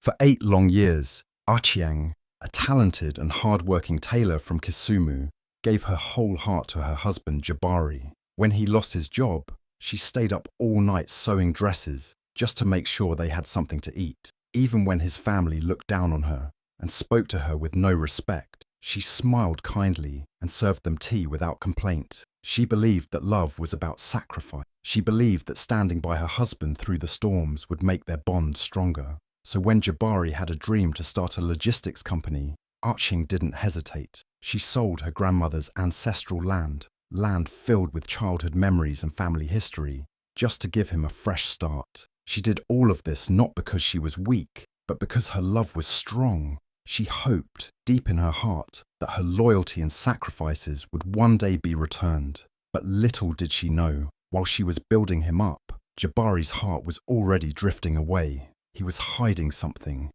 For 8 long years, Achieng, a talented and hard-working tailor from Kisumu, gave her whole heart to her husband Jabari. When he lost his job, she stayed up all night sewing dresses just to make sure they had something to eat. Even when his family looked down on her and spoke to her with no respect, she smiled kindly and served them tea without complaint. She believed that love was about sacrifice. She believed that standing by her husband through the storms would make their bond stronger. So when Jabari had a dream to start a logistics company, Achieng didn't hesitate. She sold her grandmother's ancestral land filled with childhood memories and family history, just to give him a fresh start. She did all of this not because she was weak, but because her love was strong. She hoped, deep in her heart, that her loyalty and sacrifices would one day be returned. But little did she know, while she was building him up, Jabari's heart was already drifting away. He was hiding something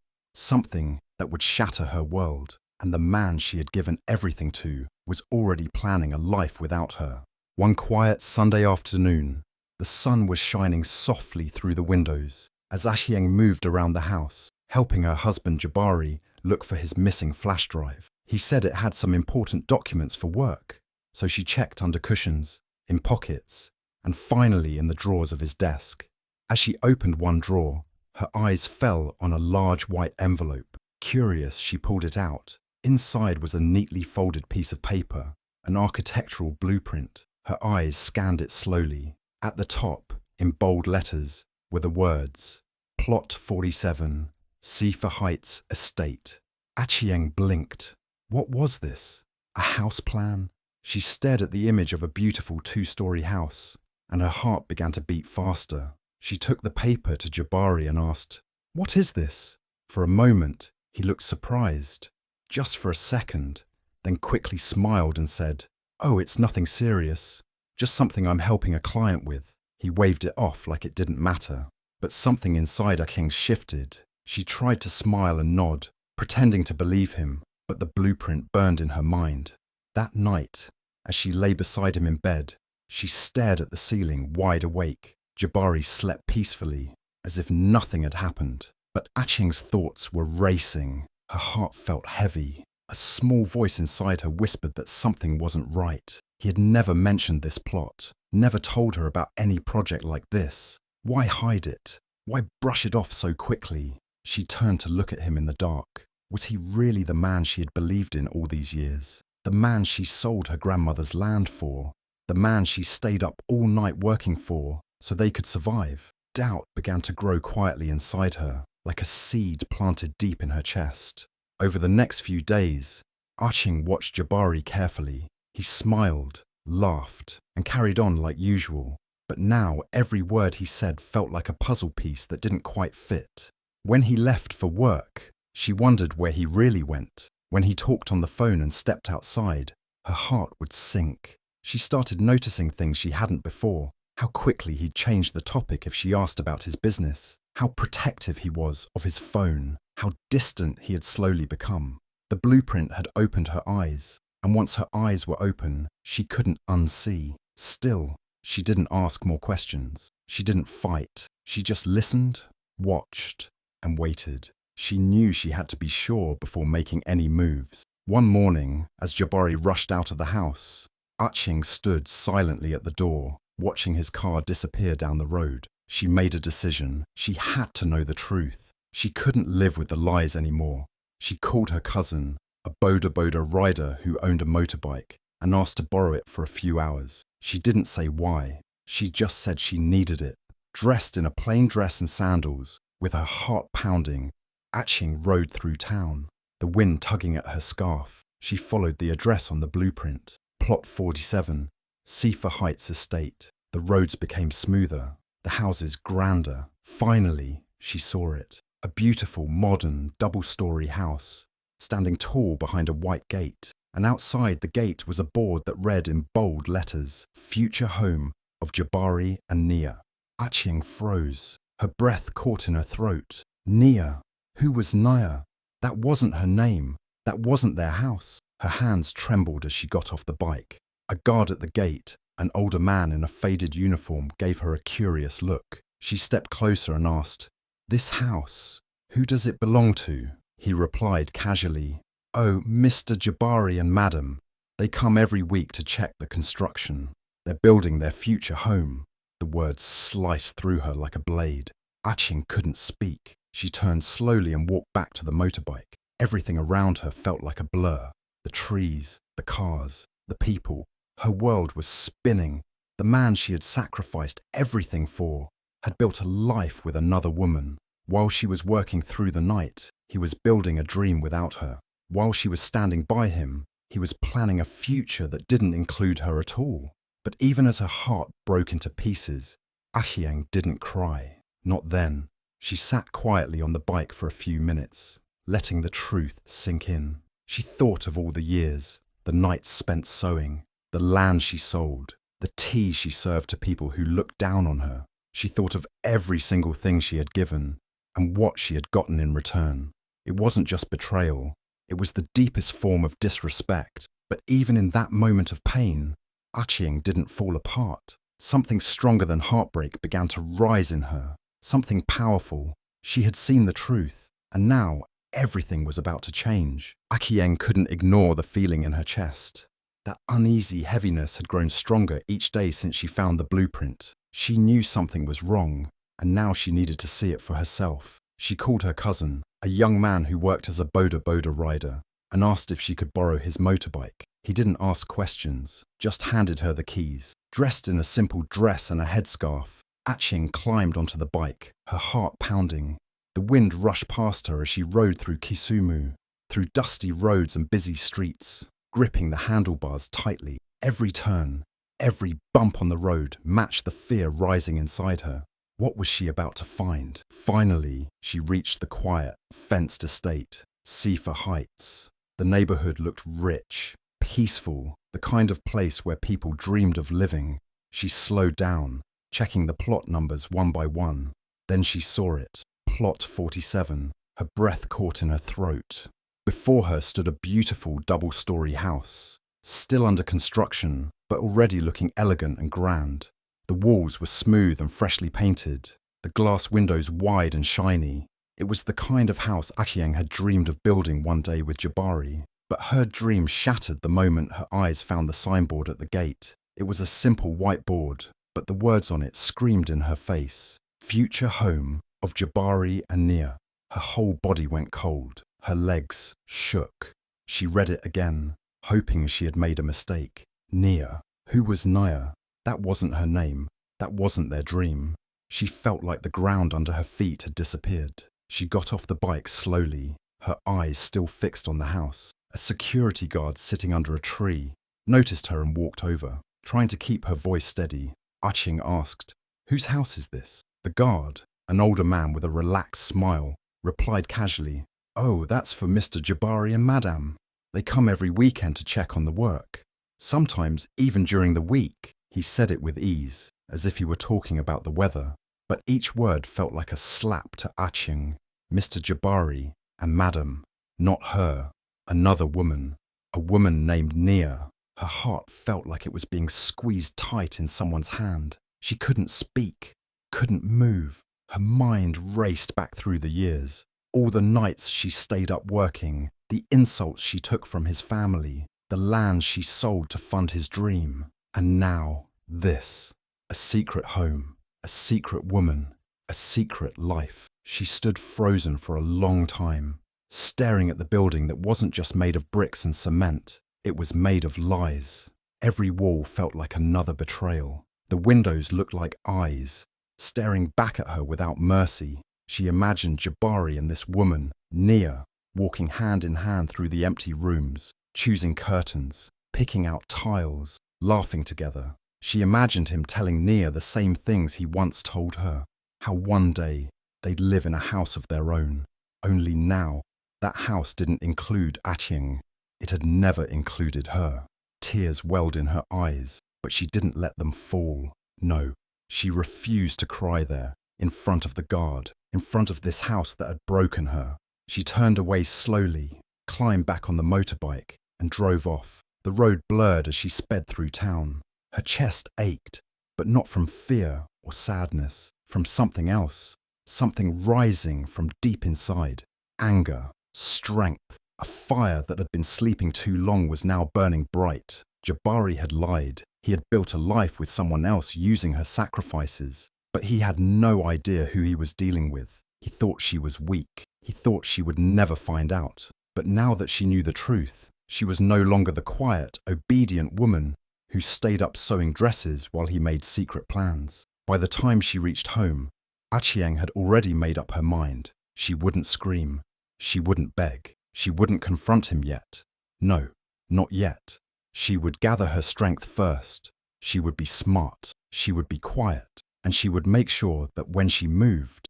that would shatter her world, and the man she had given everything to was already planning a life without her. One quiet Sunday afternoon, the sun was shining softly through the windows as Achieng moved around the house, helping her husband Jabari look for his missing flash drive. He said it had some important documents for work, so she checked under cushions, in pockets, and finally in the drawers of his desk. As she opened one drawer, her eyes fell on a large white envelope. Curious, she pulled it out. Inside was a neatly folded piece of paper, an architectural blueprint. Her eyes scanned it slowly. At the top, in bold letters, were the words, Plot 47, Seafer Heights Estate. Achieng blinked. What was this? A house plan? She stared at the image of a beautiful 2-story house, and her heart began to beat faster. She took the paper to Jabari and asked, "What is this?" For a moment, he looked surprised. Just for a second, then quickly smiled and said, "Oh, it's nothing serious. Just something I'm helping a client with." He waved it off like it didn't matter. But something inside Achieng shifted. She tried to smile and nod, pretending to believe him, but the blueprint burned in her mind. That night, as she lay beside him in bed, she stared at the ceiling, wide awake. Jabari slept peacefully, as if nothing had happened. But Achieng's thoughts were racing. Her heart felt heavy. A small voice inside her whispered that something wasn't right. He had never mentioned this plot, never told her about any project like this. Why hide it? Why brush it off so quickly? She turned to look at him in the dark. Was he really the man she had believed in all these years? The man she sold her grandmother's land for? The man she stayed up all night working for so they could survive? Doubt began to grow quietly inside her, like a seed planted deep in her chest. Over the next few days, Achieng watched Jabari carefully. He smiled, laughed, and carried on like usual. But now every word he said felt like a puzzle piece that didn't quite fit. When he left for work, she wondered where he really went. When he talked on the phone and stepped outside, her heart would sink. She started noticing things she hadn't before. How quickly he'd changed the topic if she asked about his business. How protective he was of his phone. How distant he had slowly become. The blueprint had opened her eyes, and once her eyes were open, she couldn't unsee. Still, she didn't ask more questions. She didn't fight. She just listened, watched, and waited. She knew she had to be sure before making any moves. One morning, as Jabari rushed out of the house, Achieng stood silently at the door, watching his car disappear down the road. She made a decision. She had to know the truth. She couldn't live with the lies anymore. She called her cousin, a Boda Boda rider who owned a motorbike, and asked to borrow it for a few hours. She didn't say why. She just said she needed it. Dressed in a plain dress and sandals, with her heart pounding, Achieng rode through town, the wind tugging at her scarf. She followed the address on the blueprint. Plot 47, Seafer Heights Estate. The roads became smoother, the houses grander. Finally, she saw it. A beautiful, modern, double-story house, standing tall behind a white gate. And outside the gate was a board that read in bold letters, "Future home of Jabari and Nia." Achieng froze. Her breath caught in her throat. Nia? Who was Nia? That wasn't her name. That wasn't their house. Her hands trembled as she got off the bike. A guard at the gate, an older man in a faded uniform, gave her a curious look. She stepped closer and asked, "This house, "Who does it belong to?" He replied casually, "Oh, Mr. Jabari and Madam. They come every week to check the construction. They're building their future home." The words sliced through her like a blade. Aching couldn't speak. She turned slowly and walked back to the motorbike. Everything around her felt like a blur. The trees, the cars, the people. Her world was spinning. The man she had sacrificed everything for had built a life with another woman. While she was working through the night, he was building a dream without her. While she was standing by him, he was planning a future that didn't include her at all. But even as her heart broke into pieces, Achieng didn't cry. Not then. She sat quietly on the bike for a few minutes, letting the truth sink in. She thought of all the years, the nights spent sewing, the land she sold, the tea she served to people who looked down on her. She thought of every single thing she had given and what she had gotten in return. It wasn't just betrayal, it was the deepest form of disrespect. But even in that moment of pain, Achieng didn't fall apart. Something stronger than heartbreak began to rise in her. Something powerful. She had seen the truth, and now everything was about to change. Achieng couldn't ignore the feeling in her chest. That uneasy heaviness had grown stronger each day since she found the blueprint. She knew something was wrong, and now she needed to see it for herself. She called her cousin, a young man who worked as a boda rider, and asked if she could borrow his motorbike. He didn't ask questions, just handed her the keys. Dressed in a simple dress and a headscarf, Achieng climbed onto the bike, her heart pounding. The wind rushed past her as she rode through Kisumu, through dusty roads and busy streets, gripping the handlebars tightly. Every turn, every bump on the road matched the fear rising inside her. What was she about to find? Finally, she reached the quiet, fenced estate, Sifa Heights. The neighborhood looked rich, peaceful, the kind of place where people dreamed of living. She slowed down, checking the plot numbers one by one. Then she saw it, Plot 47. Her breath caught in her throat. Before her stood a beautiful double-story house, still under construction, but already looking elegant and grand. The walls were smooth and freshly painted, the glass windows wide and shiny. It was the kind of house Achieng had dreamed of building one day with Jabari. But her dream shattered the moment her eyes found the signboard at the gate. It was a simple white board, but the words on it screamed in her face. Future home of Jabari and Nia. Her whole body went cold. Her legs shook. She read it again, hoping she had made a mistake. Nia. Who was Nia? That wasn't her name. That wasn't their dream. She felt like the ground under her feet had disappeared. She got off the bike slowly, her eyes still fixed on the house. A security guard sitting under a tree noticed her and walked over. Trying to keep her voice steady, Achieng asked, "Whose house is this?" The guard, an older man with a relaxed smile, replied casually, "Oh, that's for Mr. Jabari and Madam. They come every weekend to check on the work. Sometimes even during the week." He said it with ease, as if he were talking about the weather. But each word felt like a slap to Achieng. Mr. Jabari and Madam, not her. Another woman, a woman named Nia. Her heart felt like it was being squeezed tight in someone's hand. She couldn't speak, couldn't move. Her mind raced back through the years. All the nights she stayed up working, the insults she took from his family, the land she sold to fund his dream. And now, this. A secret home, a secret woman, a secret life. She stood frozen for a long time, staring at the building that wasn't just made of bricks and cement, it was made of lies. Every wall felt like another betrayal. The windows looked like eyes, staring back at her without mercy. She imagined Jabari and this woman, Nia, walking hand in hand through the empty rooms, choosing curtains, picking out tiles, laughing together. She imagined him telling Nia the same things he once told her, how one day they'd live in a house of their own. Only now, that house didn't include Achieng. It had never included her. Tears welled in her eyes, but she didn't let them fall. No, she refused to cry there, in front of the guard, in front of this house that had broken her. She turned away slowly, climbed back on the motorbike, and drove off. The road blurred as she sped through town. Her chest ached, but not from fear or sadness, from something else. something rising from deep inside. Anger, strength, a fire that had been sleeping too long was now burning bright. Jabari had lied. He had built a life with someone else using her sacrifices. But he had no idea who he was dealing with. He thought she was weak. He thought she would never find out. But now that she knew the truth, she was no longer the quiet, obedient woman who stayed up sewing dresses while he made secret plans. By the time she reached home, Achieng had already made up her mind. She wouldn't scream. She wouldn't beg. She wouldn't confront him yet. No, not yet. She would gather her strength first. She would be smart. She would be quiet. And she would make sure that when she moved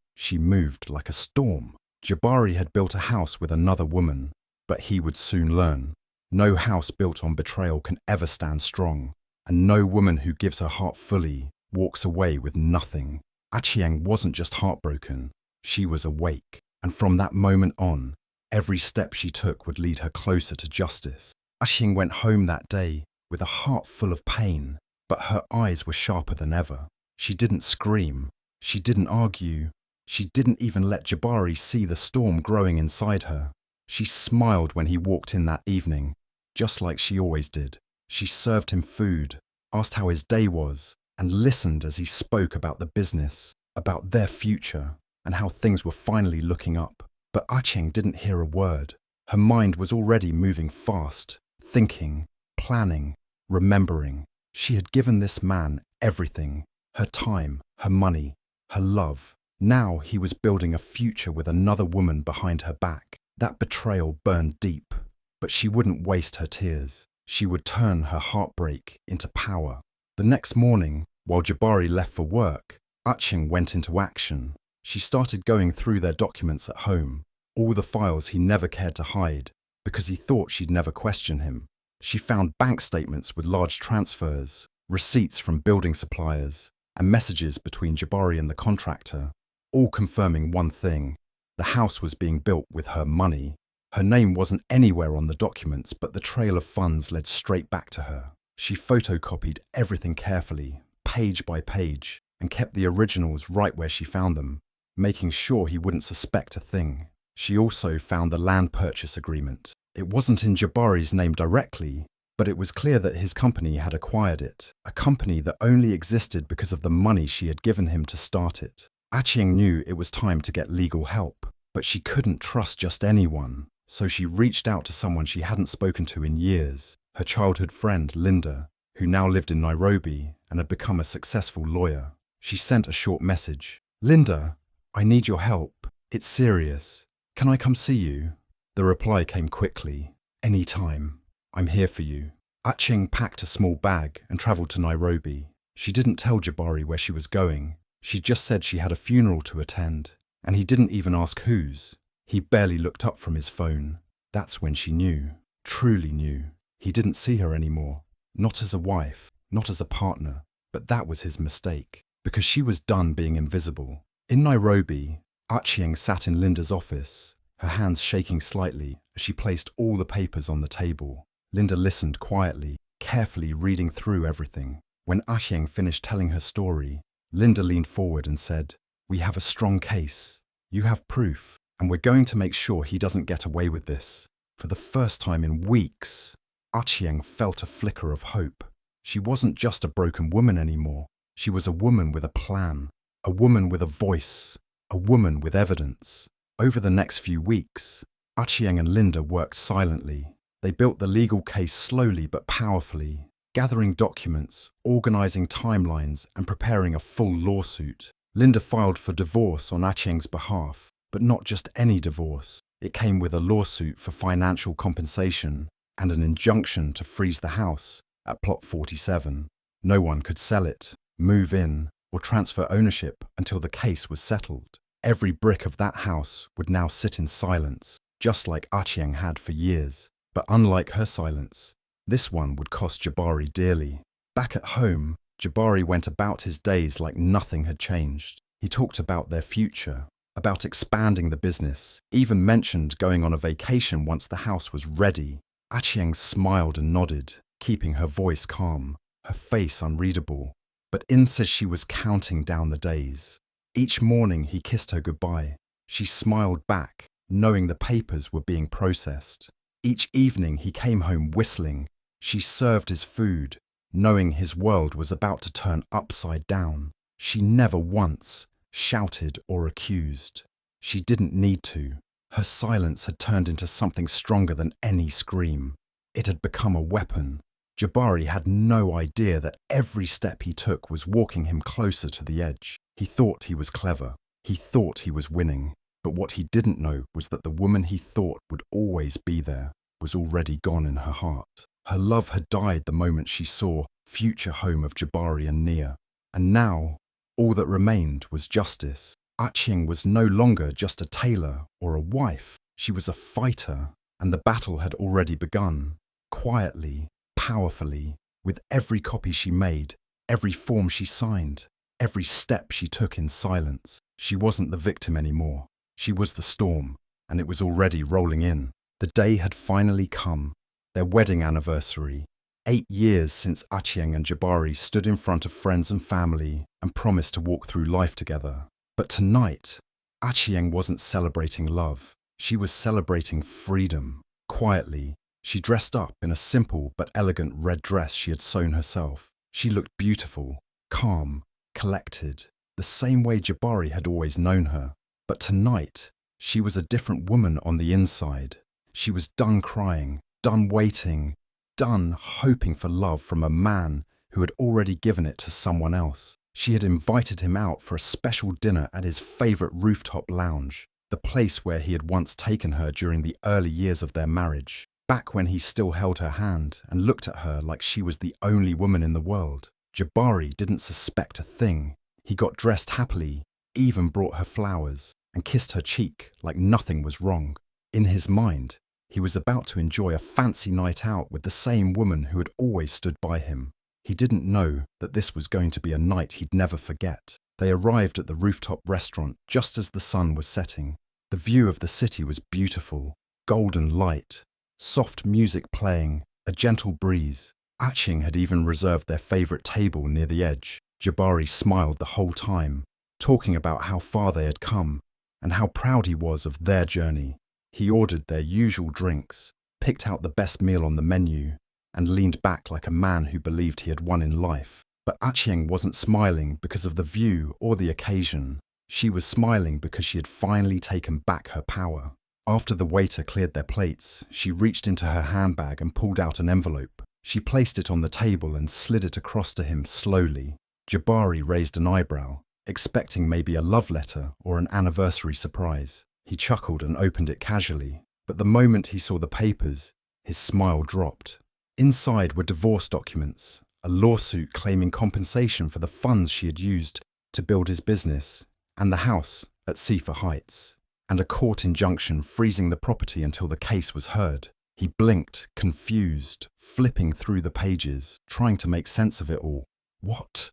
like a storm. Jabari had built a house with another woman, but he would soon learn. No house built on betrayal can ever stand strong, and no woman who gives her heart fully walks away with nothing. Achieng wasn't just heartbroken, she was awake, and from that moment on, every step she took would lead her closer to justice. Achieng went home that day with a heart full of pain, but her eyes were sharper than ever. She didn't scream, she didn't argue, she didn't even let Jabari see the storm growing inside her. She smiled when he walked in that evening, just like she always did. She served him food, asked how his day was, and listened as he spoke about the business, about their future, and how things were finally looking up. But Achieng didn't hear a word. Her mind was already moving fast, thinking, planning, remembering. She had given this man everything, her time, her money, her love. Now he was building a future with another woman behind her back. That betrayal burned deep, but she wouldn't waste her tears. She would turn her heartbreak into power. The next morning, while Jabari left for work, Achieng went into action. She started going through their documents at home, all the files he never cared to hide, because he thought she'd never question him. She found bank statements with large transfers, receipts from building suppliers, and messages between Jabari and the contractor, all confirming one thing: the house was being built with her money. Her name wasn't anywhere on the documents, but the trail of funds led straight back to her. She photocopied everything carefully, page by page, and kept the originals right where she found them, making sure he wouldn't suspect a thing. She also found the land purchase agreement. It wasn't in Jabari's name directly, but it was clear that his company had acquired it, a company that only existed because of the money she had given him to start it. Achieng knew it was time to get legal help, but she couldn't trust just anyone, so she reached out to someone she hadn't spoken to in years, her childhood friend Linda, who now lived in Nairobi and had become a successful lawyer. She sent a short message. "Linda, I need your help. It's serious. Can I come see you?" The reply came quickly. "Anytime. I'm here for you." Achieng packed a small bag and travelled to Nairobi. She didn't tell Jabari where she was going. She just said she had a funeral to attend, and he didn't even ask whose. He barely looked up from his phone. That's when she knew, truly knew. He didn't see her anymore, not as a wife, not as a partner, but that was his mistake, because she was done being invisible. In Nairobi, Achieng sat in Linda's office, her hands shaking slightly as she placed all the papers on the table. Linda listened quietly, carefully reading through everything. When Achieng finished telling her story, Linda leaned forward and said, "We have a strong case. You have proof, and we're going to make sure he doesn't get away with this." For the first time in weeks, Achieng felt a flicker of hope. She wasn't just a broken woman anymore. She was a woman with a plan, a woman with a voice, a woman with evidence. Over the next few weeks, Achieng and Linda worked silently. They built the legal case slowly but powerfully, gathering documents, organising timelines, and preparing a full lawsuit. Linda filed for divorce on Achieng's behalf, but not just any divorce. It came with a lawsuit for financial compensation and an injunction to freeze the house at Plot 47. No one could sell it, move in, or transfer ownership until the case was settled. Every brick of that house would now sit in silence, just like Achieng had for years. But unlike her silence, this one would cost Jabari dearly. Back at home, Jabari went about his days like nothing had changed. He talked about their future, about expanding the business, even mentioned going on a vacation once the house was ready. Achieng smiled and nodded, keeping her voice calm, her face unreadable. But In says she was counting down the days. Each morning he kissed her goodbye. She smiled back, knowing the papers were being processed. Each evening he came home whistling. She served his food, knowing his world was about to turn upside down. She never once shouted or accused. She didn't need to. Her silence had turned into something stronger than any scream. It had become a weapon. Jabari had no idea that every step he took was walking him closer to the edge. He thought he was clever. He thought he was winning. But what he didn't know was that the woman he thought would always be there was already gone in her heart. Her love had died the moment she saw future home of Jabari and Nia. And now, all that remained was justice. Achieng was no longer just a tailor or a wife. She was a fighter, and the battle had already begun. Quietly, powerfully, with every copy she made, every form she signed, every step she took in silence. She wasn't the victim anymore. She was the storm, and it was already rolling in. The day had finally come, their wedding anniversary. 8 years since Achieng and Jabari stood in front of friends and family and promised to walk through life together. But tonight, Achieng wasn't celebrating love. She was celebrating freedom. Quietly, she dressed up in a simple but elegant red dress she had sewn herself. She looked beautiful, calm, collected, the same way Jabari had always known her. But tonight, she was a different woman on the inside. She was done crying, done waiting, done hoping for love from a man who had already given it to someone else. She had invited him out for a special dinner at his favorite rooftop lounge, the place where he had once taken her during the early years of their marriage, back when he still held her hand and looked at her like she was the only woman in the world. Jabari didn't suspect a thing. He got dressed happily, even brought her flowers, and kissed her cheek like nothing was wrong. In his mind, he was about to enjoy a fancy night out with the same woman who had always stood by him. He didn't know that this was going to be a night he'd never forget. They arrived at the rooftop restaurant just as the sun was setting. The view of the city was beautiful, golden light, soft music playing, a gentle breeze. Achieng had even reserved their favorite table near the edge. Jabari smiled the whole time, talking about how far they had come and how proud he was of their journey. He ordered their usual drinks, picked out the best meal on the menu, and leaned back like a man who believed he had won in life. But Achieng wasn't smiling because of the view or the occasion. She was smiling because she had finally taken back her power. After the waiter cleared their plates, she reached into her handbag and pulled out an envelope. She placed it on the table and slid it across to him slowly. Jabari raised an eyebrow, expecting maybe a love letter or an anniversary surprise. He chuckled and opened it casually, but the moment he saw the papers, his smile dropped. Inside were divorce documents, a lawsuit claiming compensation for the funds she had used to build his business, and the house at Seafer Heights, and a court injunction freezing the property until the case was heard. He blinked, confused, flipping through the pages, trying to make sense of it all. What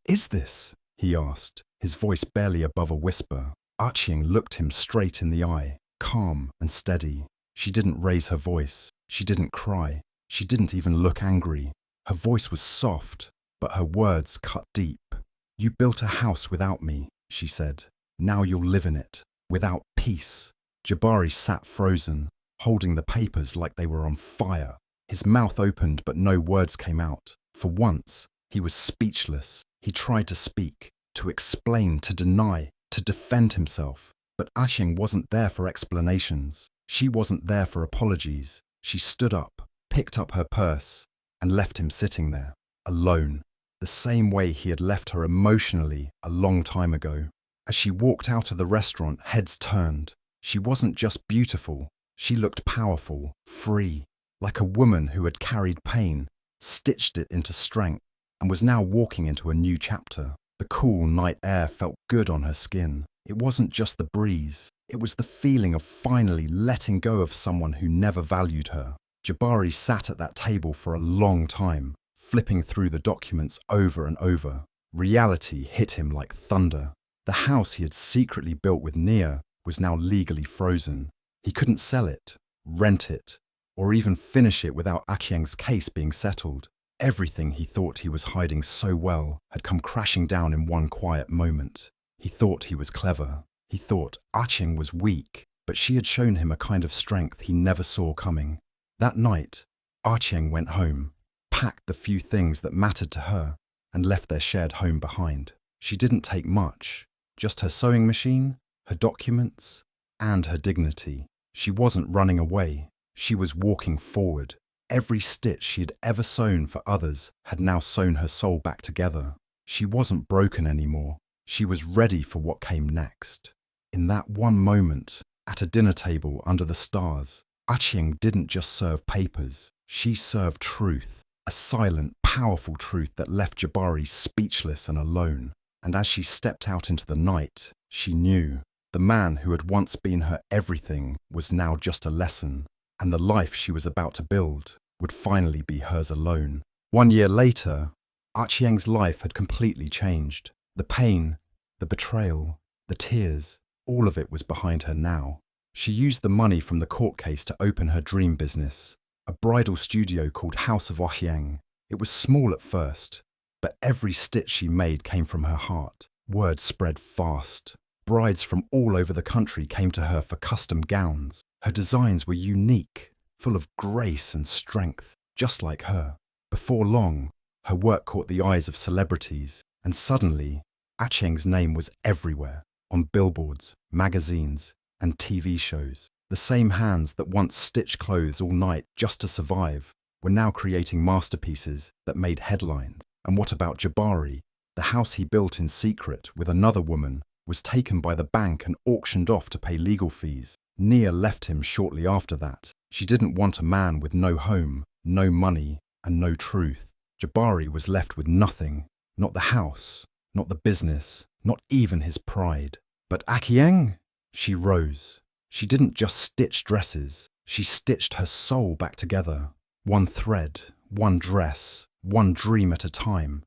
is this?" he asked, his voice barely above a whisper. Achieng looked him straight in the eye, calm and steady. She didn't raise her voice. She didn't cry. She didn't even look angry. Her voice was soft, but her words cut deep. "You built a house without me," she said. "Now you'll live in it, without peace." Jabari sat frozen, holding the papers like they were on fire. His mouth opened, but no words came out. For once, he was speechless. He tried to speak, to explain, to deny, to defend himself. But Achieng wasn't there for explanations. She wasn't there for apologies. She stood up, picked up her purse, and left him sitting there, alone, the same way he had left her emotionally a long time ago. As she walked out of the restaurant, heads turned. She wasn't just beautiful. She looked powerful, free, like a woman who had carried pain, stitched it into strength, and was now walking into a new chapter. The cool night air felt good on her skin. It wasn't just the breeze. It was the feeling of finally letting go of someone who never valued her. Jabari sat at that table for a long time, flipping through the documents over and over. Reality hit him like thunder. The house he had secretly built with Nia was now legally frozen. He couldn't sell it, rent it, or even finish it without Achieng's case being settled. Everything he thought he was hiding so well had come crashing down in one quiet moment. He thought he was clever. He thought Ah-Cheng was weak, but she had shown him a kind of strength he never saw coming. That night, Ah-Cheng went home, packed the few things that mattered to her, and left their shared home behind. She didn't take much, just her sewing machine, her documents, and her dignity. She wasn't running away. She was walking forward. Every stitch she had ever sewn for others had now sewn her soul back together. She wasn't broken anymore. She was ready for what came next. In that one moment, at a dinner table under the stars, Ah-Cheng didn't just serve papers. She served truth, a silent, powerful truth that left Jabari speechless and alone. And as she stepped out into the night, she knew the man who had once been her everything was now just a lesson, and the life she was about to build would finally be hers alone. 1 year later, Ah-Cheng's life had completely changed. The pain, the betrayal, the tears, all of it was behind her now. She used the money from the court case to open her dream business, a bridal studio called House of Ah-Cheng. It was small at first, but every stitch she made came from her heart. Word spread fast. Brides from all over the country came to her for custom gowns. Her designs were unique, full of grace and strength, just like her. Before long, her work caught the eyes of celebrities, and suddenly, Ah-Cheng's name was everywhere, on billboards, magazines, and TV shows. The same hands that once stitched clothes all night just to survive were now creating masterpieces that made headlines. And what about Jabari? The house he built in secret with another woman was taken by the bank and auctioned off to pay legal fees. Nia left him shortly after that. She didn't want a man with no home, no money, and no truth. Jabari was left with nothing. Not the house, not the business, not even his pride. But Ah-Cheng? She rose. She didn't just stitch dresses. She stitched her soul back together. One thread, one dress, one dream at a time.